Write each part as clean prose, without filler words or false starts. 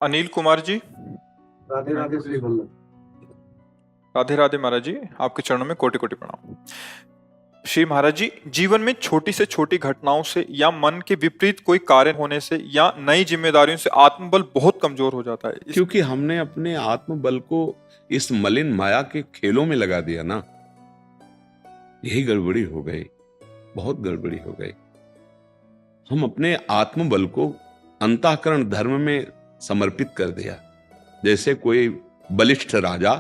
अनिल कुमार जी। राधे राधे श्री वल्लभ। राधे राधे महाराज जी, आपके चरणों में कोटि कोटि प्रणाम। श्री महाराज जी, जीवन में छोटी से छोटी घटनाओं से या मन के विपरीत कोई कार्य होने से या नई जिम्मेदारियों से आत्मबल बहुत कमजोर हो जाता है। क्योंकि हमने अपने आत्मबल को इस मलिन माया के खेलों में लगा दिया ना, यही गड़बड़ी हो गई, बहुत गड़बड़ी हो गई। हम अपने आत्मबल को अंतःकरण धर्म में समर्पित कर दिया। जैसे कोई बलिष्ठ राजा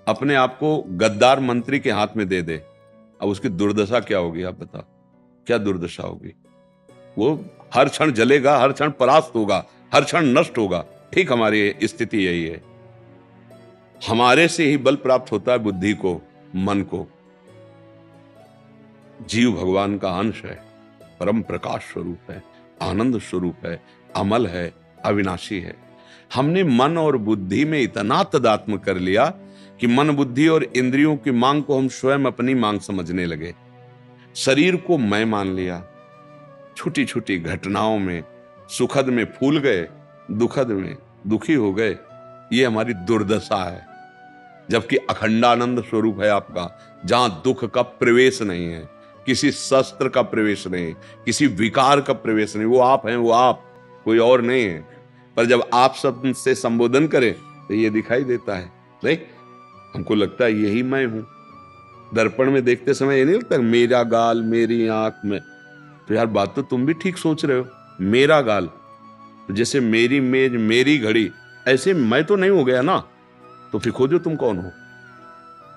अपने आप को गद्दार मंत्री के हाथ में दे दे, अब उसकी दुर्दशा क्या होगी आप बताओ, क्या दुर्दशा होगी? वो हर क्षण जलेगा, हर क्षण परास्त होगा, हर क्षण नष्ट होगा। ठीक हमारी स्थिति यही है। हमारे से ही बल प्राप्त होता है बुद्धि को, मन को। जीव भगवान का अंश है, परम प्रकाश स्वरूप है, आनंद स्वरूप है, अमल है, अविनाशी है। हमने मन और बुद्धि में इतना तदात्म कर लिया कि मन, बुद्धि और इंद्रियों की मांग को हम स्वयं अपनी मांग समझने लगे। शरीर को मैं मान लिया। छोटी छोटी घटनाओं में सुखद में फूल गए, दुखद में दुखी हो गए। ये हमारी दुर्दशा है। जबकि अखंडानंद स्वरूप है आपका, जहां दुख का प्रवेश नहीं है, किसी शस्त्र का प्रवेश नहीं, किसी विकार का प्रवेश नहीं। वो आप हैं, वो आप, कोई और नहीं है। पर जब आप शब्द से संबोधन करें तो ये दिखाई देता है। नहीं, हमको लगता है यही मैं हूं। दर्पण में देखते समय ये नहीं लगता मेरा गाल, मेरी आंख में। तो यार बात तो तुम भी ठीक सोच रहे हो। मेरा गाल, तो जैसे मेरी मेज, मेरी घड़ी, ऐसे मैं तो नहीं हो गया ना। तो फिर खोजो तुम कौन हो।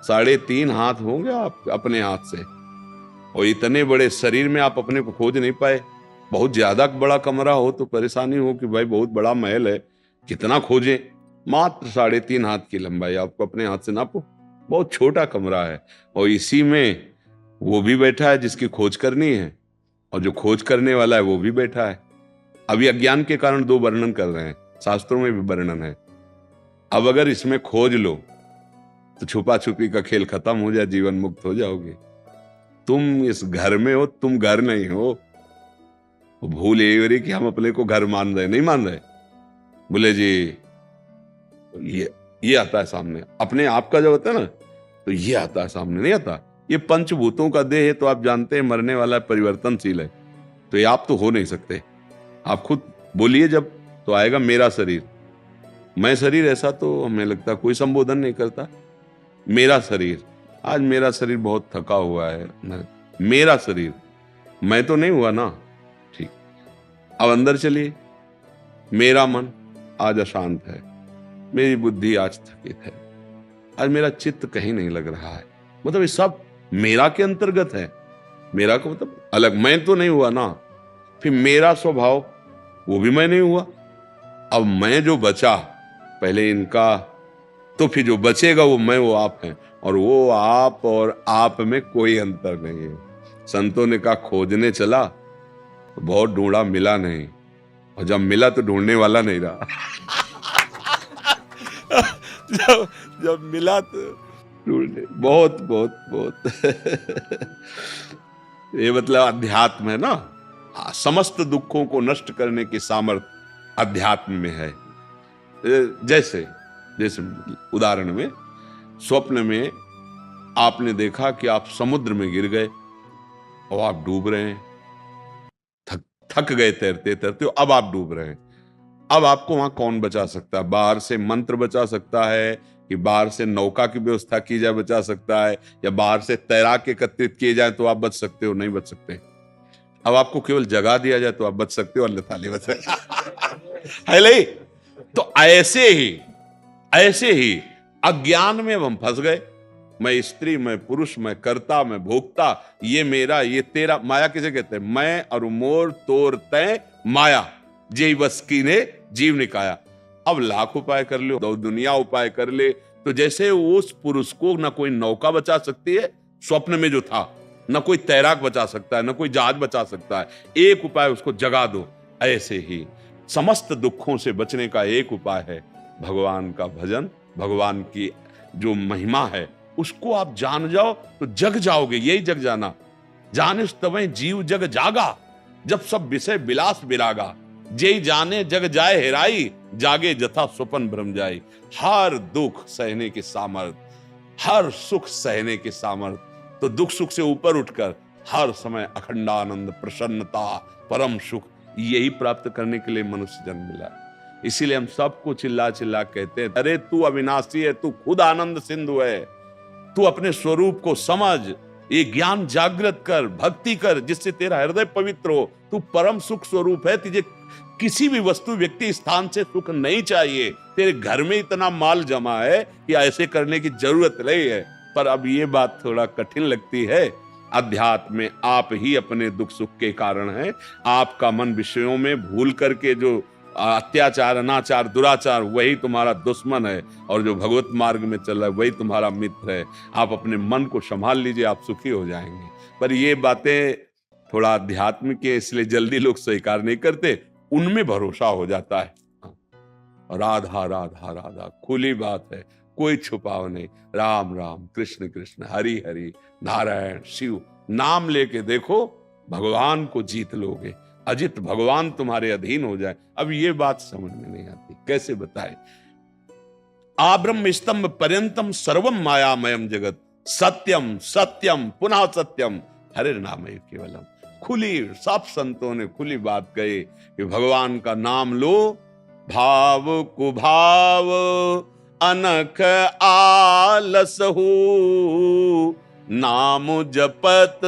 3.5 हाथ होंगे आप अपने हाथ से, और इतने बड़े शरीर में आप अपने को खोज नहीं पाए। बहुत ज्यादा बड़ा कमरा हो तो परेशानी हो कि भाई बहुत बड़ा महल है, कितना खोजें। मात्र 3.5 हाथ की लंबाई, आपको अपने हाथ से नापो, बहुत छोटा कमरा है। और इसी में वो भी बैठा है जिसकी खोज करनी है, और जो खोज करने वाला है वो भी बैठा है। अभी अज्ञान के कारण 2 वर्णन कर रहे हैं, शास्त्रों में भी वर्णन है। अब अगर इसमें खोज लो तो छुपा छुपी का खेल खत्म हो जाए, जीवन मुक्त हो जाओगे। तुम इस घर में हो, तुम घर नहीं हो। भूल यही हो रही कि हम अपने को घर मान रहे, नहीं मान रहे। बोले जी ये आता है सामने, अपने आप का जब होता है ना तो ये आता है सामने, नहीं आता। ये पंचभूतों का देह है, तो आप जानते हैं मरने वाला है, परिवर्तनशील है। तो ये आप तो हो नहीं सकते। आप खुद बोलिए जब, तो आएगा मेरा शरीर। मैं शरीर, ऐसा तो हमें लगता कोई संबोधन नहीं करता। मेरा शरीर, आज मेरा शरीर बहुत थका हुआ है। मेरा शरीर, मैं तो नहीं हुआ ना। ठीक, अब अंदर चलिए। मेरा मन आज अशांत है, मेरी बुद्धि आज थकित है, आज मेरा चित्त कहीं नहीं लग रहा है। मतलब ये सब मेरा के अंतर्गत है। मेरा का मतलब अलग, मैं तो नहीं हुआ ना। फिर मेरा स्वभाव, वो भी मैं नहीं हुआ। अब मैं जो बचा, पहले इनका, तो फिर जो बचेगा वो मैं, वो आप हैं। और वो आप और आप में कोई अंतर नहीं है। संतों ने कहा खोजने चला तो बहुत ढूंढा, मिला नहीं, और जब मिला तो ढूंढने वाला नहीं रहा। जब मिला तो ढूंढने, बहुत बहुत बहुत। ये मतलब अध्यात्म है ना। समस्त दुखों को नष्ट करने की सामर्थ्य अध्यात्म में है। जैसे जैसे उदाहरण में, स्वप्न में आपने देखा कि आप समुद्र में गिर गए और आप डूब रहे हैं। थक गए तैरते तैरते, अब आप डूब रहे हैं। अब आपको वहां कौन बचा सकता है? बाहर से मंत्र बचा सकता है, कि बाहर से नौका की व्यवस्था की जाए बचा सकता है, या बाहर से तैराक एकत्रित किए जाए तो आप बच सकते हो? नहीं बच सकते। अब आपको केवल जगा दिया जाए तो आप बच सकते हो, अन्यथा नहीं बच सकते। है नहीं? तो ऐसे ही अज्ञान में हम फंस गए। मैं स्त्री, मैं पुरुष, मैं कर्ता, मैं भोक्ता, ये मेरा, ये तेरा। माया किसे कहते हैं? मैं और मोर तोर तय माया, जे बस की ने जीव निकाया। अब लाख उपाय कर लो, दो दुनिया उपाय कर ले, तो जैसे उस पुरुष को न कोई नौका बचा सकती है स्वप्न में जो था, न कोई तैराक बचा सकता है, न कोई जहाज बचा सकता है। एक उपाय, उसको जगा दो। ऐसे ही समस्त दुखों से बचने का एक उपाय है भगवान का भजन। भगवान की जो महिमा है उसको आप जान जाओ तो जग जाओगे। यही जग जाना। जानिस तवें जीव जग जागा, जब सब विषय विलास विरागा। जेई जाने जग जाए हेराई, जागे जथा स्वपन भ्रम जाई। हर दुख सहने की सामर्थ, हर सुख सहने की सामर्थ, तो दुख सुख से ऊपर उठकर हर समय अखंडानंद, प्रसन्नता, परम सुख, यही प्राप्त करने के लिए मनुष्य जन्म मिला है। इसीलिए हम सबको चिल्ला चिल्ला कहते हैं, अरे तू अविनाशी है, तू खुद आनंद सिंधु है, तू अपने स्वरूप को समझ, ये ज्ञान जागृत कर, भक्ति कर, जिससे तेरा हृदय पवित्र हो। तू परम सुख स्वरूप है, तुझे किसी भी वस्तु, व्यक्ति, स्थान से सुख नहीं चाहिए। तेरे घर में इतना माल जमा है कि ऐसे करने की जरूरत नहीं है। पर अब ये बात थोड़ा कठिन लगती है। अध्यात्म में आप ही अपने दुख सुख के कारण हैं। आपका मन विषयों में भूल करके जो अत्याचार, अनाचार, दुराचार, वही तुम्हारा दुश्मन है, और जो भगवत मार्ग में चल रहा है वही तुम्हारा मित्र है। आप अपने मन को संभाल लीजिए, आप सुखी हो जाएंगे। पर ये बातें थोड़ा आध्यात्मिक है, इसलिए जल्दी लोग स्वीकार नहीं करते, उनमें भरोसा हो जाता है। राधा राधा राधा खुली बात है, कोई छुपाव नहीं। राम राम, कृष्ण कृष्ण, हरि हरि, नारायण शिव, नाम लेके देखो, भगवान को जीत लोगे। अजित भगवान तुम्हारे अधीन हो जाए। अब ये बात समझ में नहीं आती, कैसे बताए। आब्रह्म स्तंभ पर्यंतम सर्वम मायामयम जगत, सत्यम सत्यम पुनः सत्यम, हरे नाम केवलम। खुली, सब संतों ने खुली बात कही कि भगवान का नाम लो, भाव कुभाव अनख आलस हो, नाम जपत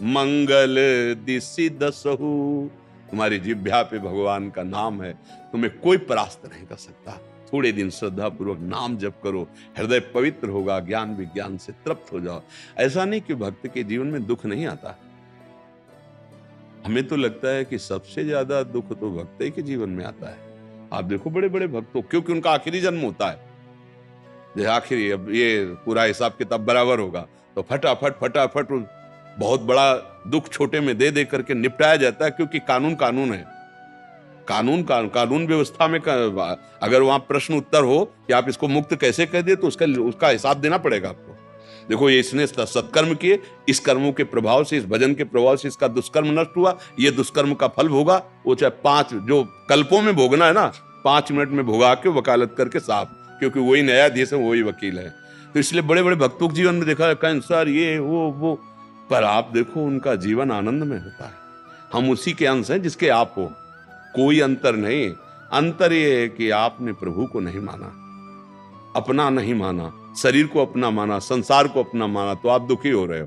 मंगल दिसि दसहु। तुम्हारी जिह्वा पे भगवान का नाम है, तुम्हें कोई परास्त नहीं कर सकता। थोड़े दिन श्रद्धा पूर्वक नाम जप करो, हृदय पवित्र होगा, ज्ञान विज्ञान से तृप्त हो जाओ। ऐसा नहीं कि भक्त के जीवन में दुख नहीं आता। हमें तो लगता है कि सबसे ज्यादा दुख तो भक्त के जीवन में आता है। आप देखो बड़े बड़े भक्तों, क्योंकि उनका आखिरी जन्म होता है, जो आखिरी, अब ये पूरा हिसाब किताब बराबर होगा तो फटाफट फटाफट बहुत बड़ा दुख छोटे में दे दे करके निपटाया जाता है। क्योंकि कानून कानून है, कानून व्यवस्था में अगर वहां प्रश्न उत्तर हो कि आप इसको मुक्त कैसे कर दिए, तो उसका हिसाब देना पड़ेगा आपको। देखो, ये इसने सत्कर्म किए, इस कर्मों के प्रभाव से, इस भजन के प्रभाव से इसका दुष्कर्म नष्ट हुआ, ये दुष्कर्म का फल भोगा। वो चाहे 5 जो कल्पों में भोगना है ना, 5 मिनट में भोगा के वकालत करके साफ, क्योंकि वही न्यायाधीश है, वही वकील है। तो इसलिए बड़े बड़े भक्तों के जीवन में देखा है कैंसर, ये वो, पर आप देखो उनका जीवन आनंद में होता है। हम उसी के अंश हैं जिसके आप हो, कोई अंतर नहीं। अंतर ये है कि आपने प्रभु को नहीं माना, अपना नहीं माना, शरीर को अपना माना, संसार को अपना माना, तो आप दुखी हो रहे हो।